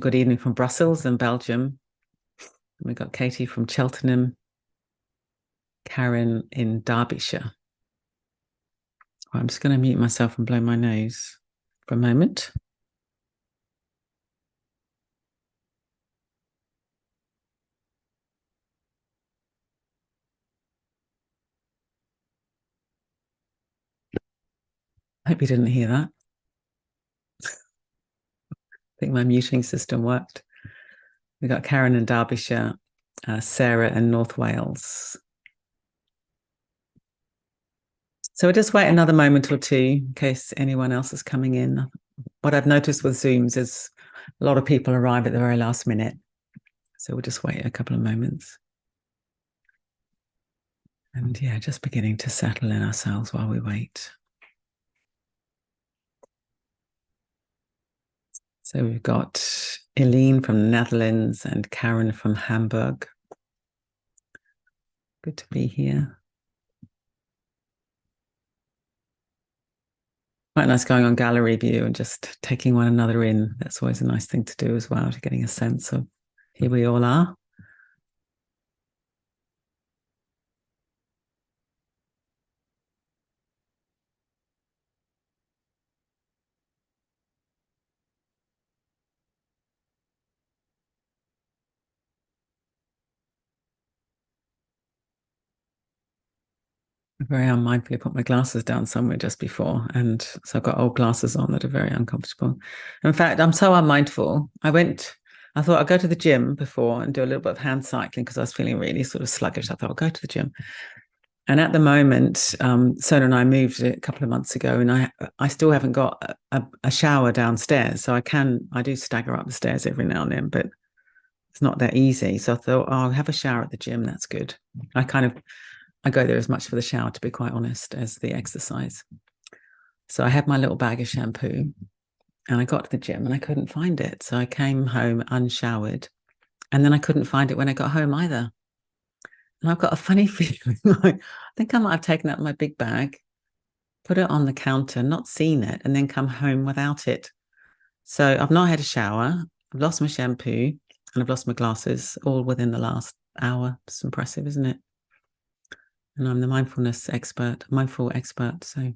good evening from Brussels in Belgium. We've got Katie from Cheltenham, Karen in Derbyshire. I'm just going to mute myself and blow my nose for a moment. Hope you didn't hear that. I think my muting system worked. We've got Karen in Derbyshire, Sarah in North Wales. So we'll just wait another moment or two in case anyone else is coming in. What I've noticed with Zooms is a lot of people arrive at the very last minute. So we'll just wait a couple of moments. And yeah, just beginning to settle in ourselves while we wait. So we've got Eileen from the Netherlands and Karen from Hamburg. Good to be here. Quite nice going on gallery view and just taking one another in. That's always a nice thing to do as well, to getting a sense of here we all are. Very unmindfully put my glasses down somewhere just before, and so I've got old glasses on that are very uncomfortable. In fact, I'm so unmindful. I thought I'd go to the gym before and do a little bit of hand cycling because I was feeling really sort of sluggish. I thought I'll go to the gym. And at the moment, Sona and I moved a couple of months ago, and I still haven't got a shower downstairs. So I do stagger up the stairs every now and then, but it's not that easy. So I thought, I'll have a shower at the gym. That's good. I go there as much for the shower, to be quite honest, as the exercise. So I had my little bag of shampoo and I got to the gym and I couldn't find it. So I came home unshowered and then I couldn't find it when I got home either. And I've got a funny feeling, I think I might have taken out my big bag, put it on the counter, not seen it, and then come home without it. So I've not had a shower, I've lost my shampoo and I've lost my glasses all within the last hour. It's impressive, isn't it? And I'm the mindful expert. So I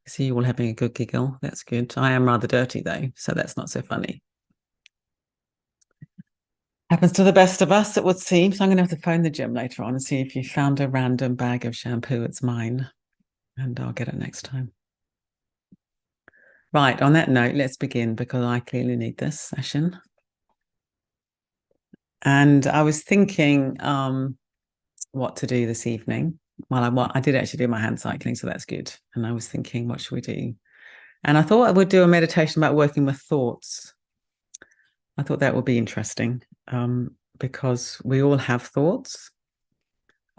see you all having a good giggle. That's good. I am rather dirty though, so that's not so funny. Happens to the best of us, it would seem. So I'm going to have to phone the gym later on and see if you found a random bag of shampoo. It's mine, and I'll get it next time. Right, on that note, let's begin because I clearly need this session. And I was thinking what to do this evening. Well, I did actually do my hand cycling, so that's good. And I was thinking, what should we do? And I thought I would do a meditation about working with thoughts. I thought that would be interesting because we all have thoughts.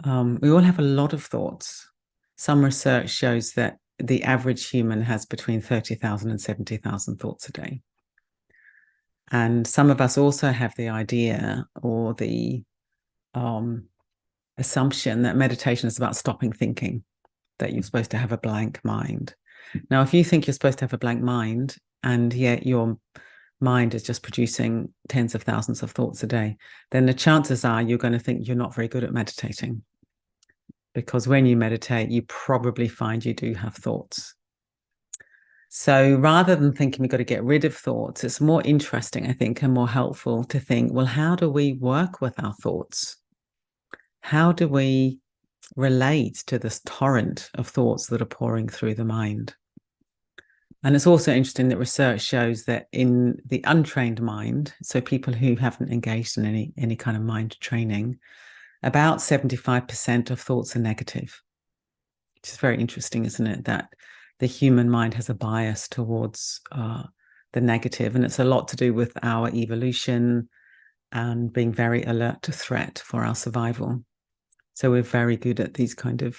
We all have a lot of thoughts. Some research shows that the average human has between 30,000 and 70,000 thoughts a day. And some of us also have the idea or the assumption that meditation is about stopping thinking, that you're supposed to have a blank mind. Now, if you think you're supposed to have a blank mind and yet your mind is just producing tens of thousands of thoughts a day, then the chances are you're going to think you're not very good at meditating. Because when you meditate, you probably find you do have thoughts. So rather than thinking we've got to get rid of thoughts, it's more interesting, I think, and more helpful to think, well, how do we work with our thoughts? How do we relate to this torrent of thoughts that are pouring through the mind? And it's also interesting that research shows that in the untrained mind, so people who haven't engaged in any kind of mind training, about 75% of thoughts are negative, which is very interesting, isn't it? That the human mind has a bias towards the negative, and it's a lot to do with our evolution and being very alert to threat for our survival. So we're very good at these kind of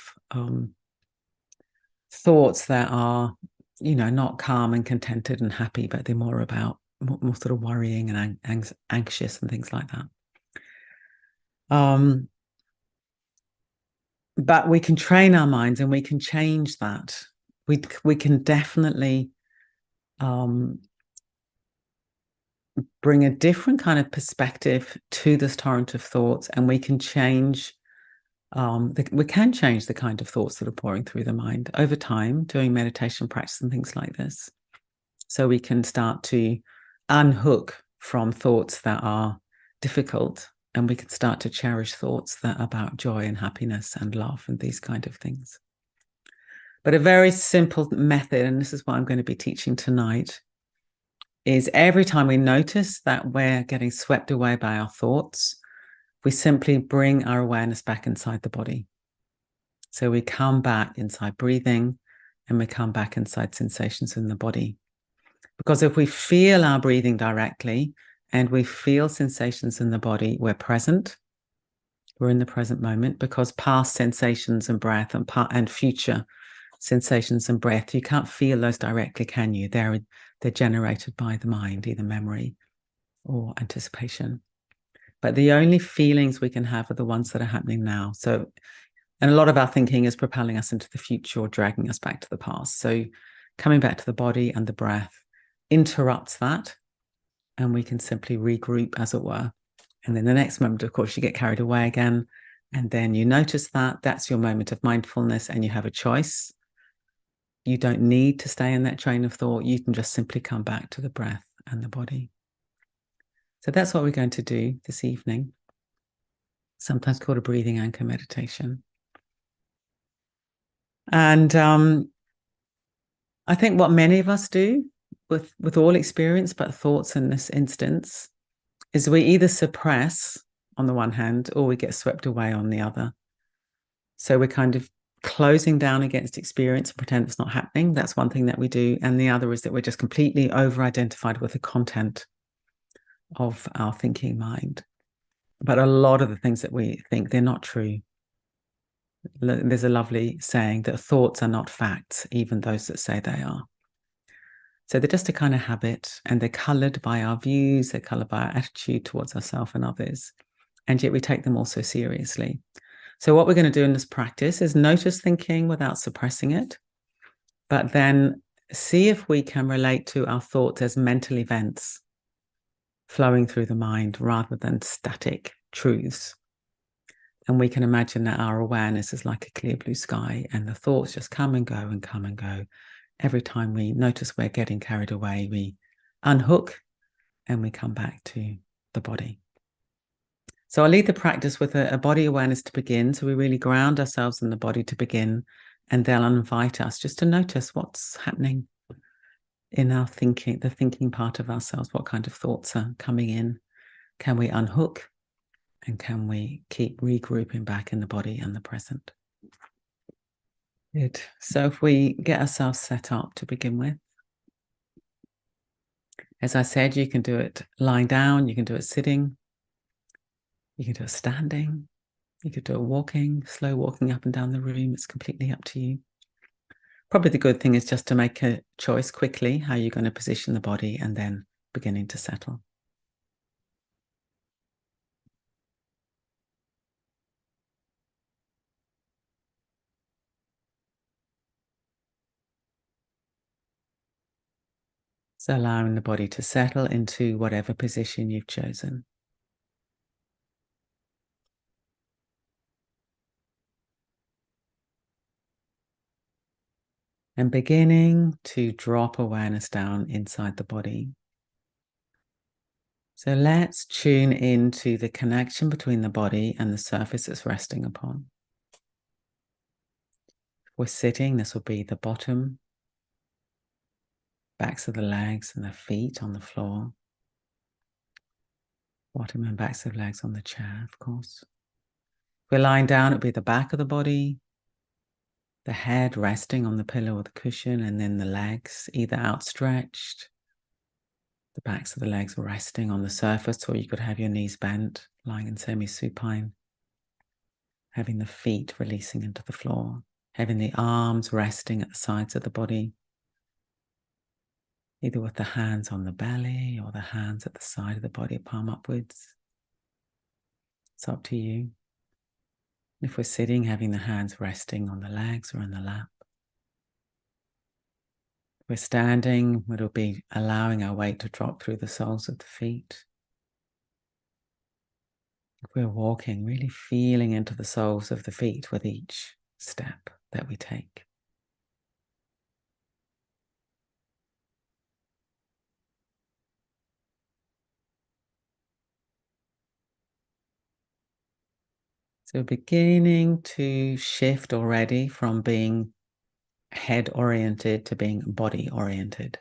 thoughts that are, not calm and contented and happy, but they're more about more sort of worrying and anxious and things like that. But we can train our minds and we can change that. We can definitely bring a different kind of perspective to this torrent of thoughts, and we can change the kind of thoughts that are pouring through the mind over time, doing meditation practice and things like this. So we can start to unhook from thoughts that are difficult, and we can start to cherish thoughts that are about joy and happiness and love and these kind of things. But a very simple method, and this is what I'm going to be teaching tonight, is every time we notice that we're getting swept away by our thoughts, we simply bring our awareness back inside the body. So we come back inside breathing, and we come back inside sensations in the body. Because if we feel our breathing directly and we feel sensations in the body, we're present. We're in the present moment, because past sensations and breath and future sensations and breath, you can't feel those directly, can you? They're generated by the mind, either memory or anticipation. But the only feelings we can have are the ones that are happening now. So, and a lot of our thinking is propelling us into the future or dragging us back to the past. So coming back to the body and the breath interrupts that, and we can simply regroup, as it were. And then the next moment, of course, you get carried away again, and then you notice that that's your moment of mindfulness, and you have a choice. You don't need to stay in that train of thought. You can just simply come back to the breath and the body. So that's what we're going to do this evening, sometimes called a breathing anchor meditation. And I think what many of us do with all experience, but thoughts in this instance, is we either suppress on the one hand, or we get swept away on the other. So we're kind of closing down against experience and pretend it's not happening. That's one thing that we do. And the other is that we're just completely over-identified with the content of our thinking mind. But a lot of the things that we think, they're not true. There's a lovely saying that thoughts are not facts, even those that say they are. So they're just a kind of habit, and they're colored by our views, they're colored by our attitude towards ourselves and others. And yet we take them all so seriously. So what we're going to do in this practice is notice thinking without suppressing it, but then see if we can relate to our thoughts as mental events flowing through the mind rather than static truths. And we can imagine that our awareness is like a clear blue sky, and the thoughts just come and go and come and go. Every time we notice we're getting carried away, we unhook and we come back to the body. So I'll lead the practice with a body awareness to begin. So we really ground ourselves in the body to begin, and they'll invite us just to notice what's happening in our thinking, the thinking part of ourselves. What kind of thoughts are coming in? Can we unhook? And can we keep regrouping back in the body and the present? Good. So if we get ourselves set up to begin with, as I said, you can do it lying down, you can do it sitting, you can do it standing, you could do it walking, slow walking up and down the room. It's completely up to you. Probably the good thing is just to make a choice quickly how you're going to position the body, and then beginning to settle. So allowing the body to settle into whatever position you've chosen. And beginning to drop awareness down inside the body. So let's tune into the connection between the body and the surface it's resting upon. If we're sitting, this will be the bottom, backs of the legs and the feet on the floor. Bottom and backs of legs on the chair, of course. If we're lying down, it'll be the back of the body, the head resting on the pillow or the cushion, and then the legs either outstretched, the backs of the legs resting on the surface, or you could have your knees bent, lying in semi-supine, having the feet releasing into the floor, having the arms resting at the sides of the body, either with the hands on the belly or the hands at the side of the body, palm upwards. It's up to you. If we're sitting, having the hands resting on the legs or in the lap. We're standing, it'll be allowing our weight to drop through the soles of the feet. If we're walking, really feeling into the soles of the feet with each step that we take. So beginning to shift already from being head oriented to being body oriented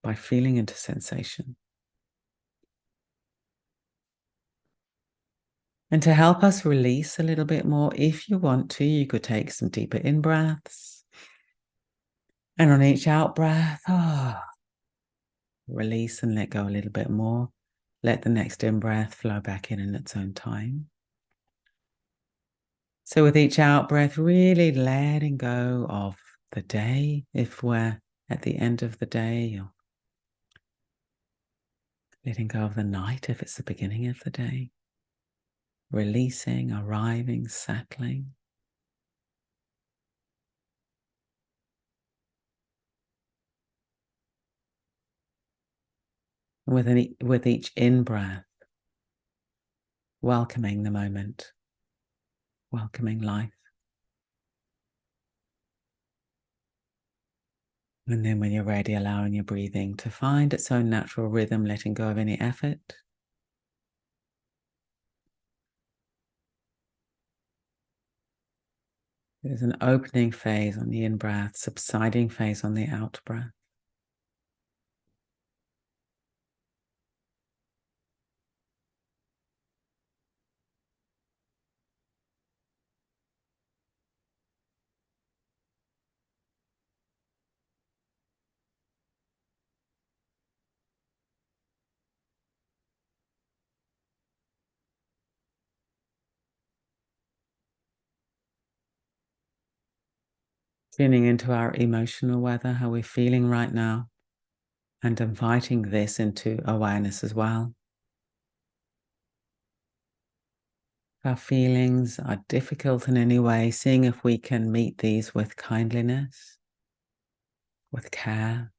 by feeling into sensation. And to help us release a little bit more, if you want to, you could take some deeper in-breaths. And on each out-breath, release and let go a little bit more. Let the next in-breath flow back in its own time. So with each out-breath, really letting go of the day, if we're at the end of the day, or letting go of the night if it's the beginning of the day. Releasing, arriving, settling. With each in-breath, welcoming the moment, welcoming life. And then when you're ready, allowing your breathing to find its own natural rhythm, letting go of any effort. There's an opening phase on the in-breath, subsiding phase on the out-breath. Tuning into our emotional weather, how we're feeling right now, and inviting this into awareness as well. If our feelings are difficult in any way, seeing if we can meet these with kindliness, with care,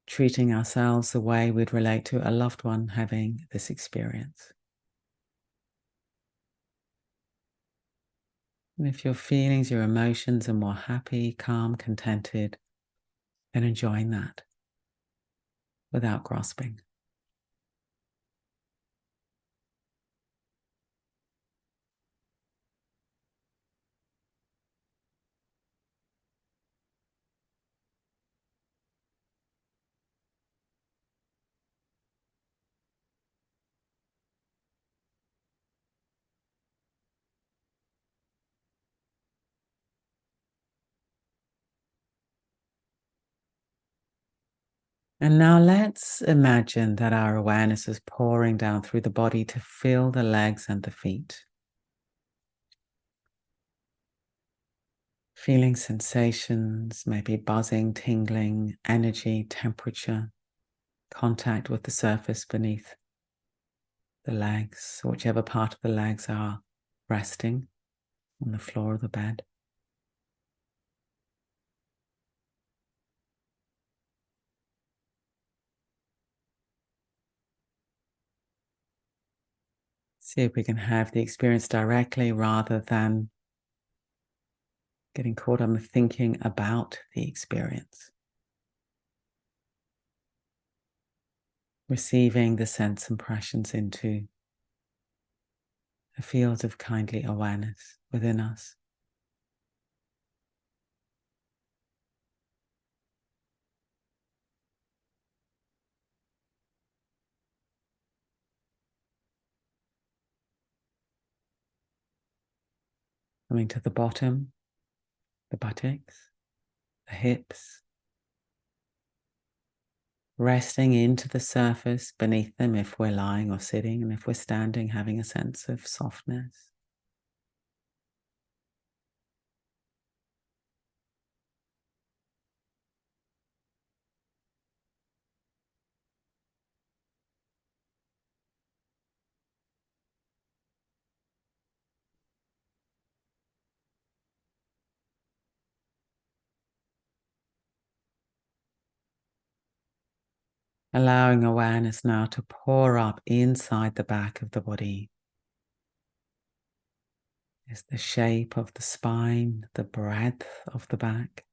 treating ourselves the way we'd relate to a loved one having this experience. And if your feelings, your emotions are more happy, calm, contented, then enjoying that without grasping. And now let's imagine that our awareness is pouring down through the body to fill the legs and the feet. Feeling sensations, maybe buzzing, tingling, energy, temperature, contact with the surface beneath the legs, whichever part of the legs are resting on the floor of the bed. See if we can have the experience directly rather than getting caught up in thinking about the experience. Receiving the sense impressions into a field of kindly awareness within us. Coming to the bottom, the buttocks, the hips, resting into the surface beneath them if we're lying or sitting, and if we're standing, having a sense of softness. Allowing awareness now to pour up inside the back of the body. Is the shape of the spine, the breadth of the back,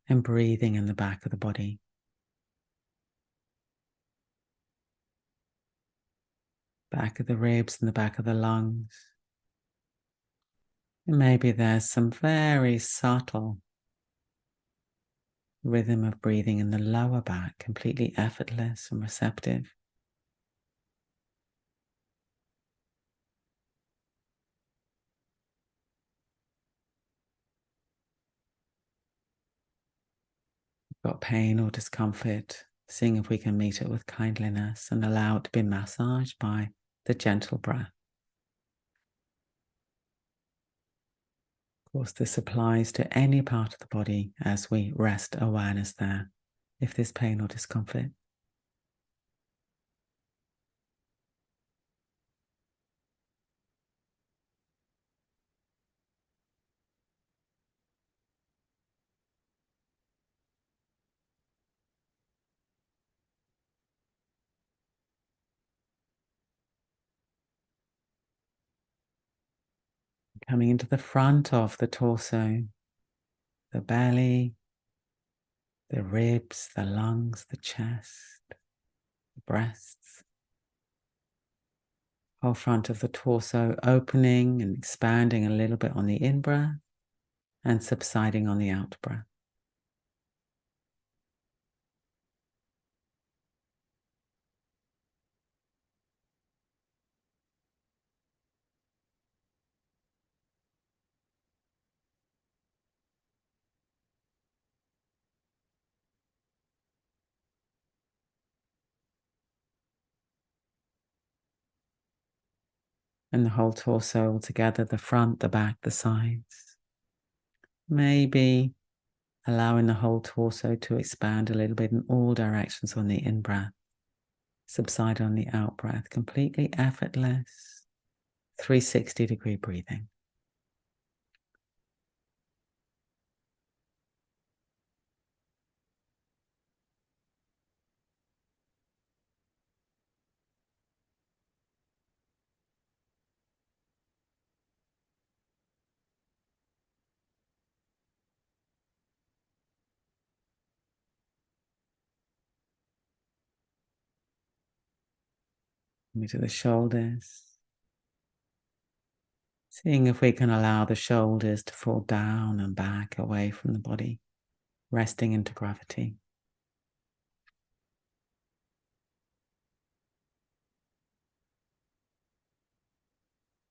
and breathing in the back of the body. Back of the ribs and the back of the lungs. And maybe there's some very subtle rhythm of breathing in the lower back, completely effortless and receptive. Got pain or discomfort, seeing if we can meet it with kindliness and allow it to be massaged by the gentle breath. Of course, this applies to any part of the body as we rest awareness there, if there's pain or discomfort. Coming into the front of the torso, the belly, the ribs, the lungs, the chest, the breasts. Whole front of the torso opening and expanding a little bit on the in-breath and subsiding on the out-breath. And the whole torso all together, the front, the back, the sides. Maybe allowing the whole torso to expand a little bit in all directions on the in-breath. Subside on the out-breath, completely effortless, 360-degree breathing. To the shoulders. Seeing if we can allow the shoulders to fall down and back away from the body, resting into gravity.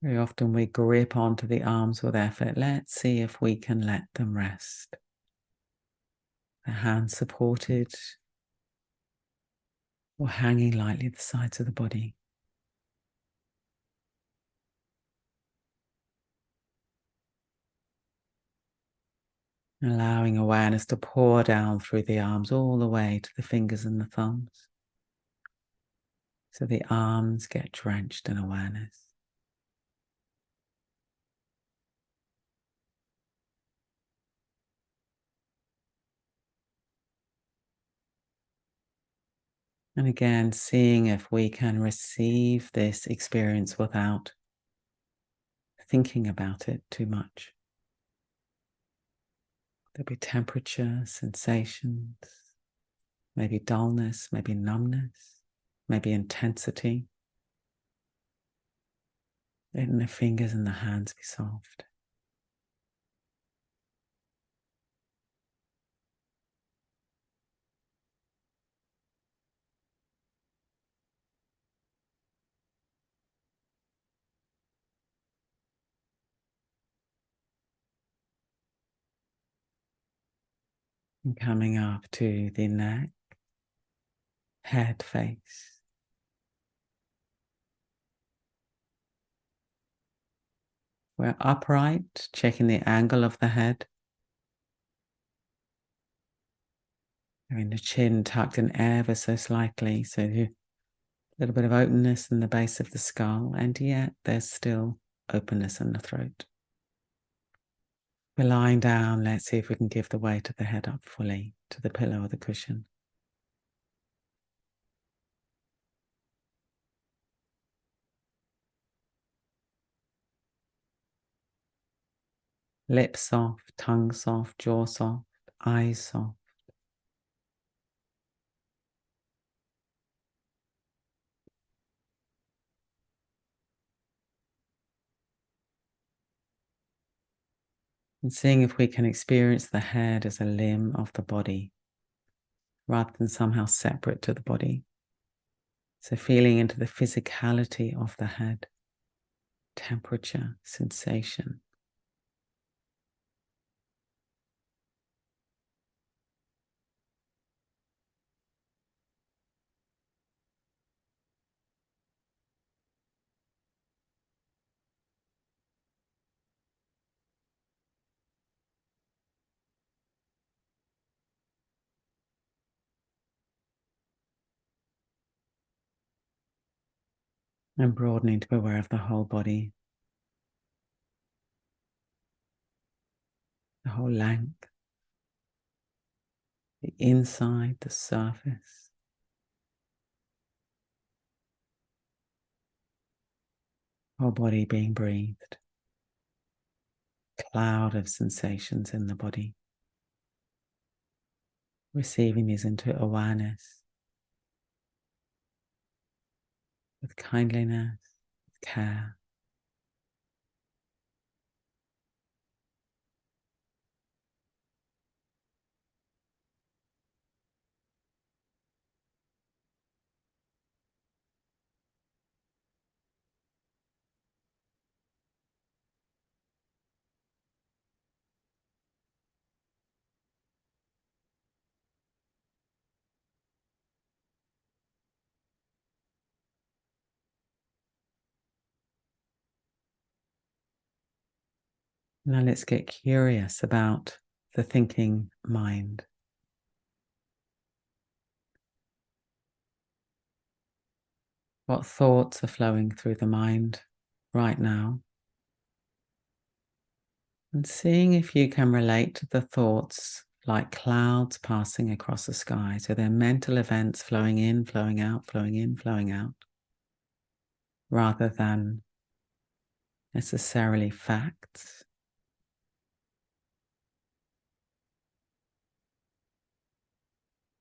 Very often we grip onto the arms with effort. Let's see if we can let them rest. The hands supported or hanging lightly at the sides of the body. Allowing awareness to pour down through the arms all the way to the fingers and the thumbs. So the arms get drenched in awareness. And again, seeing if we can receive this experience without thinking about it too much. There'll be temperature, sensations, maybe dullness, maybe numbness, maybe intensity. Letting the fingers and the hands be soft. And coming up to the neck, head, face. We're upright, checking the angle of the head. Having the chin tucked in ever so slightly, so a little bit of openness in the base of the skull, and yet there's still openness in the throat. We're lying down. Let's see if we can give the weight of the head up fully to the pillow or the cushion. Lips soft, tongue soft, jaw soft, eyes soft. And seeing if we can experience the head as a limb of the body rather than somehow separate to the body. So feeling into the physicality of the head, temperature, sensation. And broadening to be aware of the whole body, the whole length, the inside, the surface. Whole body being breathed. Cloud of sensations in the body. Receiving these into awareness with kindliness, with care. Now let's get curious about the thinking mind. What thoughts are flowing through the mind right now? And seeing if you can relate to the thoughts like clouds passing across the sky. So they're mental events flowing in, flowing out, flowing in, flowing out, rather than necessarily facts.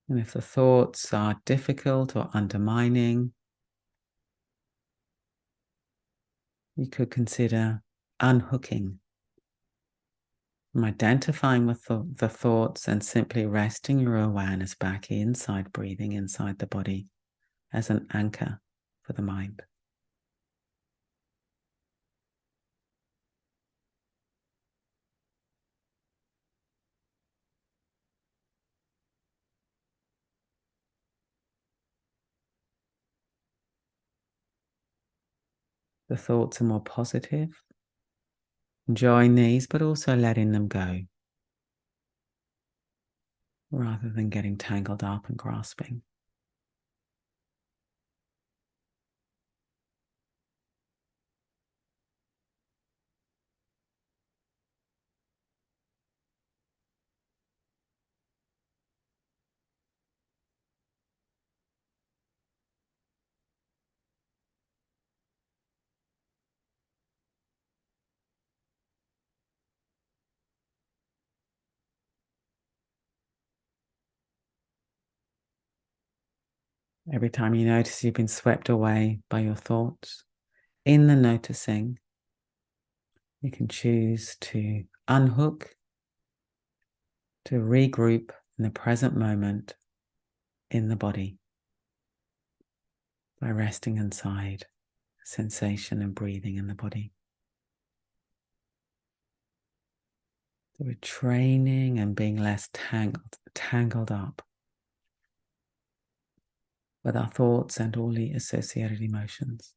And if the thoughts are difficult or undermining, you could consider unhooking from identifying with the thoughts and simply resting your awareness back inside breathing, inside the body, as an anchor for the mind. The thoughts are more positive, enjoying these, but also letting them go, rather than getting tangled up and grasping. Every time you notice you've been swept away by your thoughts, in the noticing, you can choose to unhook, to regroup in the present moment in the body by resting inside sensation and breathing in the body. So we're training and being less tangled up with our thoughts and all the associated emotions.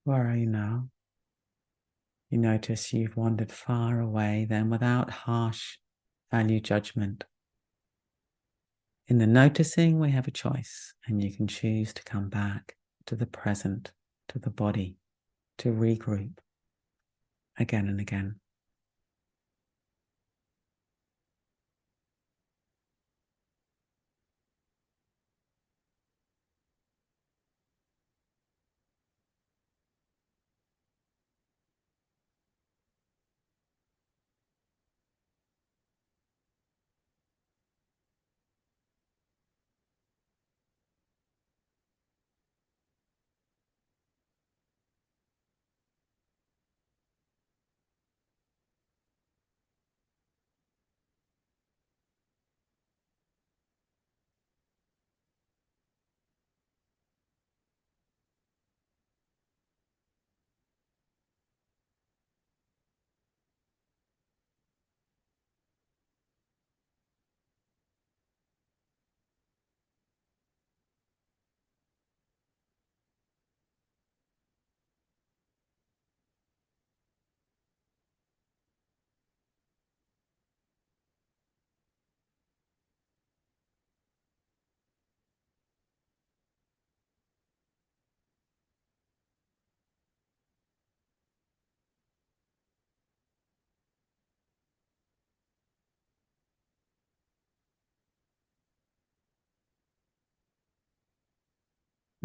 Where are you now? You notice you've wandered far away then without harsh value judgment. In the noticing, we have a choice, and you can choose to come back to the present, to the body, to regroup again and again.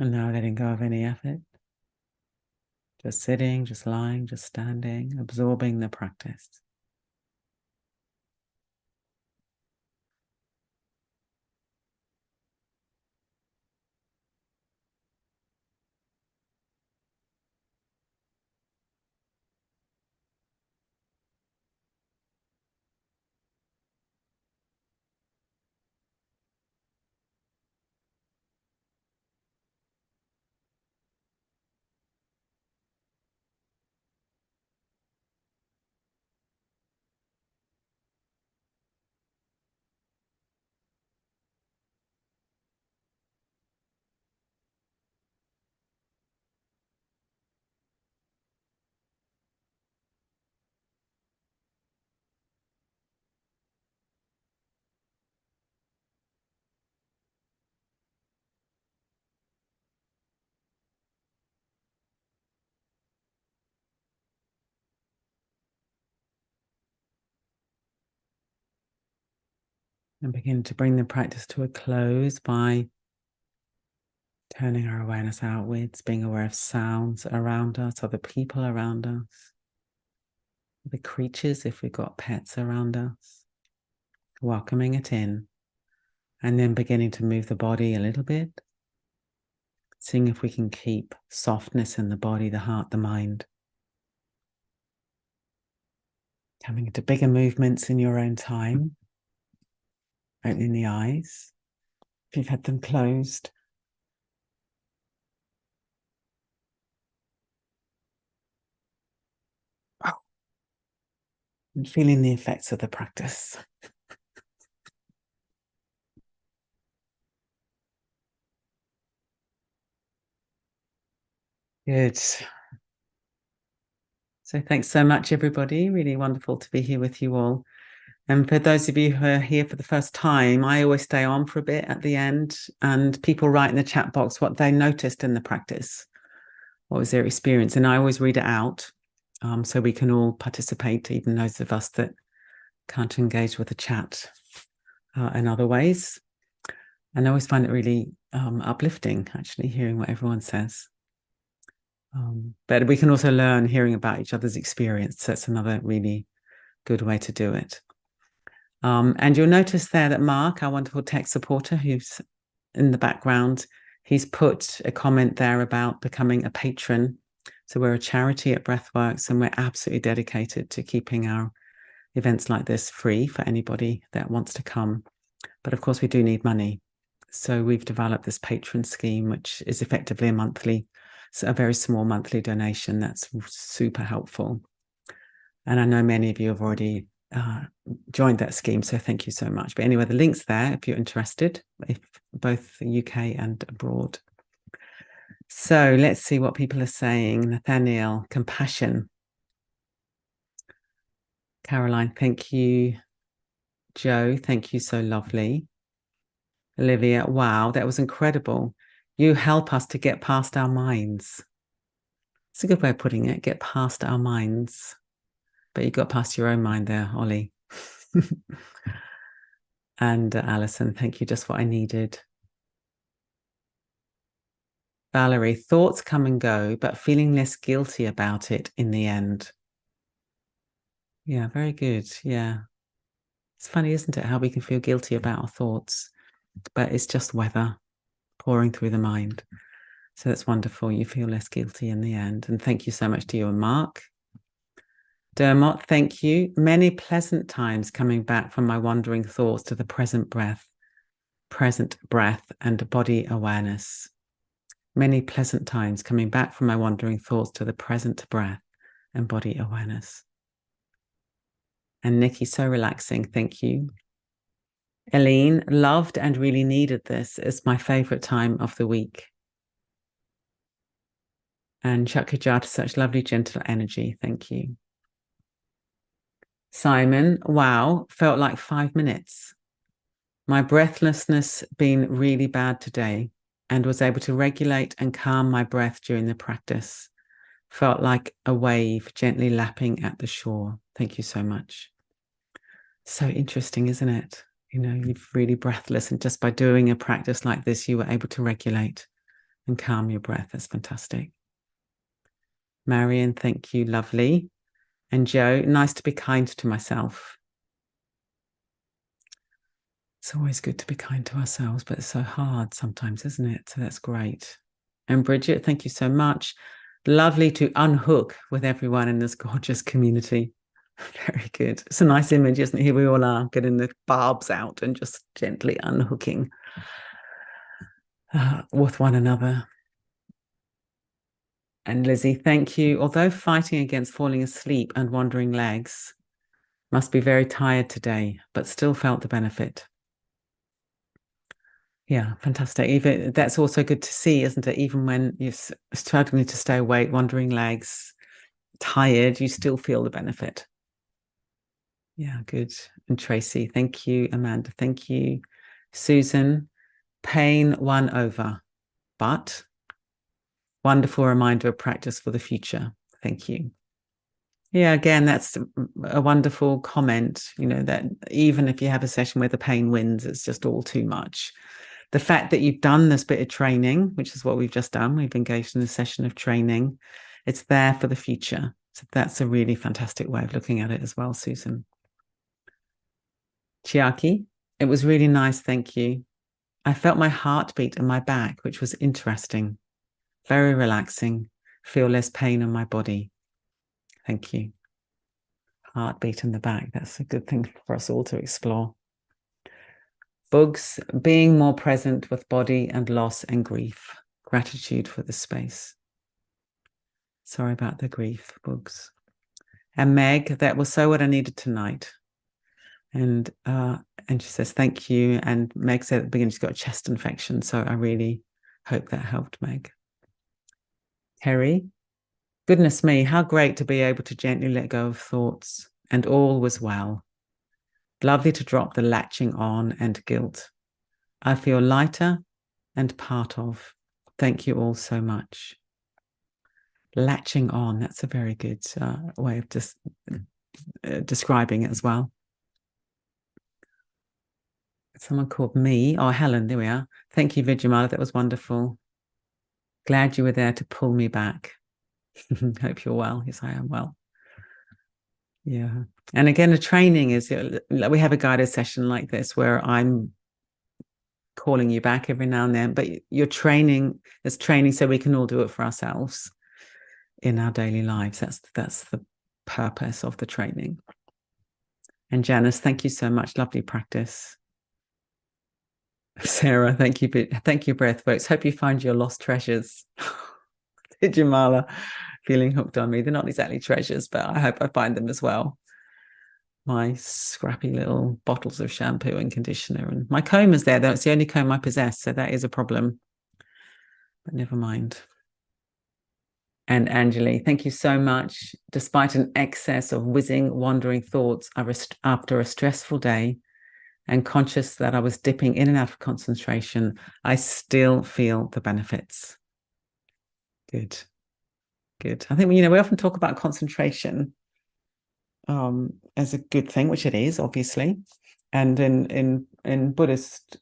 And now letting go of any effort. Just sitting, just lying, just standing, absorbing the practice. And begin to bring the practice to a close by turning our awareness outwards, being aware of sounds around us, other people around us, the creatures if we've got pets around us, welcoming it in, and then beginning to move the body a little bit, seeing if we can keep softness in the body, the heart, the mind. Coming into bigger movements in your own time, opening the eyes, if you've had them closed. And feeling the effects of the practice. Good. So thanks so much, everybody. Really wonderful to be here with you all. And for those of you who are here for the first time, I always stay on for a bit at the end, and people write in the chat box what they noticed in the practice. What was their experience? And I always read it out so we can all participate, even those of us that can't engage with the chat in other ways. And I always find it really uplifting, actually, hearing what everyone says. But we can also learn hearing about each other's experience. So it's another really good way to do it. And you'll notice there that Mark, our wonderful tech supporter who's in the background, he's put a comment there about becoming a patron. So we're a charity at Breathworks, and we're absolutely dedicated to keeping our events like this free for anybody that wants to come. But of course, we do need money. So we've developed this patron scheme, which is effectively a very small monthly donation that's super helpful. And I know many of you have already joined that scheme, so thank you so much. But anyway, the link's there if you're interested, if both the UK and abroad. So let's see what people are saying. Nathaniel, compassion. Caroline, thank you. Joe, thank you. So lovely. Olivia, wow, that was incredible. You help us to get past our minds. It's a good way of putting it, get past our minds. But you got past your own mind there, Ollie. And Alison, thank you, just what I needed. Valerie, thoughts come and go, but feeling less guilty about it in the end. Yeah, very good. Yeah. It's funny, isn't it, how we can feel guilty about our thoughts, but it's just weather pouring through the mind. So that's wonderful. You feel less guilty in the end. And thank you so much to you and Mark. Dermot, thank you. Many pleasant times coming back from my wandering thoughts to the present breath and body awareness. Many pleasant times coming back from my wandering thoughts to the present breath and body awareness. And Nikki, so relaxing. Thank you. Eileen, loved and really needed this. It's my favorite time of the week. And Chakajata, such lovely, gentle energy. Thank you. Simon, wow, felt like 5 minutes. My breathlessness been really bad today and was able to regulate and calm my breath during the practice. Felt like a wave gently lapping at the shore. Thank you so much. So interesting, isn't it? You know, you're really breathless, and just by doing a practice like this, you were able to regulate and calm your breath. That's fantastic. Marion, thank you, lovely. And Joe, nice to be kind to myself. It's always good to be kind to ourselves, but it's so hard sometimes, isn't it? So that's great. And Bridget, thank you so much. Lovely to unhook with everyone in this gorgeous community. Very good. It's a nice image, isn't it? Here we all are getting the barbs out and just gently unhooking with one another. And Lizzie, thank you. Although fighting against falling asleep and wandering legs, must be very tired today, but still felt the benefit. Yeah, fantastic. Even that's also good to see, isn't it? Even when you're struggling to stay awake, wandering legs, tired, you still feel the benefit. Yeah, good. And Tracy, thank you. Amanda, thank you. Susan, pain won over, but wonderful reminder of practice for the future. Thank you. Yeah, again, that's a wonderful comment, you know, that even if you have a session where the pain wins, it's just all too much. The fact that you've done this bit of training, which is what we've just done, we've engaged in a session of training, it's there for the future. So that's a really fantastic way of looking at it as well, Susan. Chiaki, it was really nice, thank you. I felt my heartbeat in my back, which was interesting. Very relaxing. Feel less pain in my body. Thank you. Heartbeat in the back. That's a good thing for us all to explore. Bugs, being more present with body and loss and grief. Gratitude for the space. Sorry about the grief, Bugs. And Meg, that was so what I needed tonight. And she says, thank you. And Meg said at the beginning she's got a chest infection. So I really hope that helped Meg. Terry, goodness me, how great to be able to gently let go of thoughts, and all was well. Lovely to drop the latching on and guilt. I feel lighter and part of. Thank you all so much. Latching on, that's a very good way of just describing it as well. Someone called me. Oh, Helen, there we are. Thank you, Vidyamala. That was wonderful. Glad you were there to pull me back. Hope you're well. Yes, I am well. Yeah. And again, the training is, we have a guided session like this where I'm calling you back every now and then, but you're training, there's training so we can all do it for ourselves in our daily lives. That's the purpose of the training. And Janice, thank you so much. Lovely practice. Sarah, thank you. Thank you, Breathworks. Hope you find your lost treasures. Vidyamala, feeling hooked on me. They're not exactly treasures, but I hope I find them as well. My scrappy little bottles of shampoo and conditioner, and my comb is there. That's the only comb I possess, so that is a problem. But never mind. And Anjali, thank you so much. Despite an excess of whizzing, wandering thoughts after a stressful day, and conscious that I was dipping in and out of concentration, I still feel the benefits. Good. Good. I think, we often talk about concentration as a good thing, which it is, obviously. And in Buddhist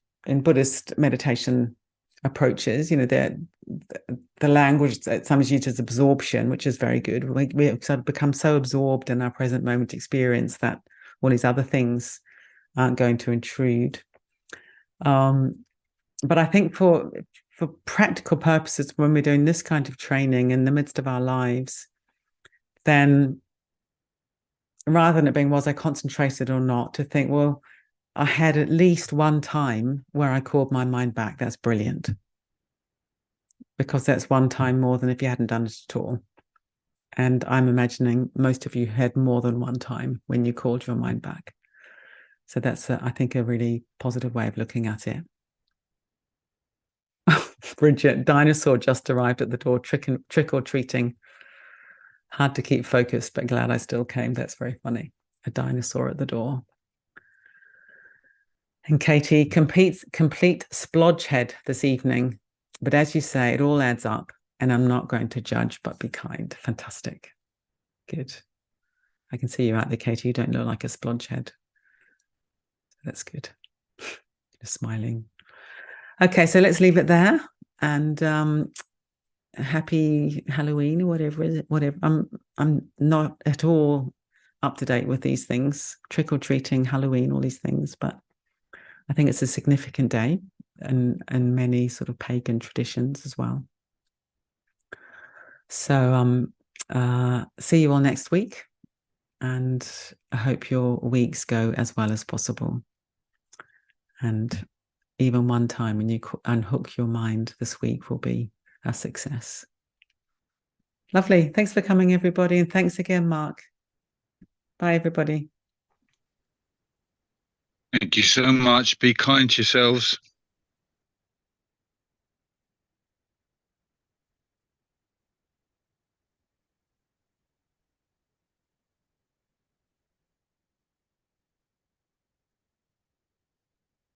meditation approaches, the language that sometimes used as absorption, which is very good. We sort of become so absorbed in our present moment experience that all these other things aren't going to intrude. But I think for practical purposes, when we're doing this kind of training in the midst of our lives, then rather than it being, was I concentrated or not, to think, well, I had at least one time where I called my mind back. That's brilliant. Because that's one time more than if you hadn't done it at all. And I'm imagining most of you had more than one time when you called your mind back. So that's, I think, a really positive way of looking at it. Bridget, dinosaur just arrived at the door, trick or treating. Hard to keep focused, but glad I still came. That's very funny. A dinosaur at the door. And Katie, complete splodge head this evening. But as you say, it all adds up, and I'm not going to judge, but be kind. Fantastic. Good. I can see you out there, Katie. You don't look like a splodge head. That's good. Just smiling. Okay, so let's leave it there. And happy Halloween or whatever is it? Whatever. I'm not at all up to date with these things. Trick or treating, Halloween, all these things, but I think it's a significant day, and many sort of pagan traditions as well. So see you all next week, and I hope your weeks go as well as possible. And even one time when you unhook your mind this week will be a success. Lovely. Thanks for coming, everybody. And thanks again, Mark. Bye, everybody. Thank you so much. Be kind to yourselves.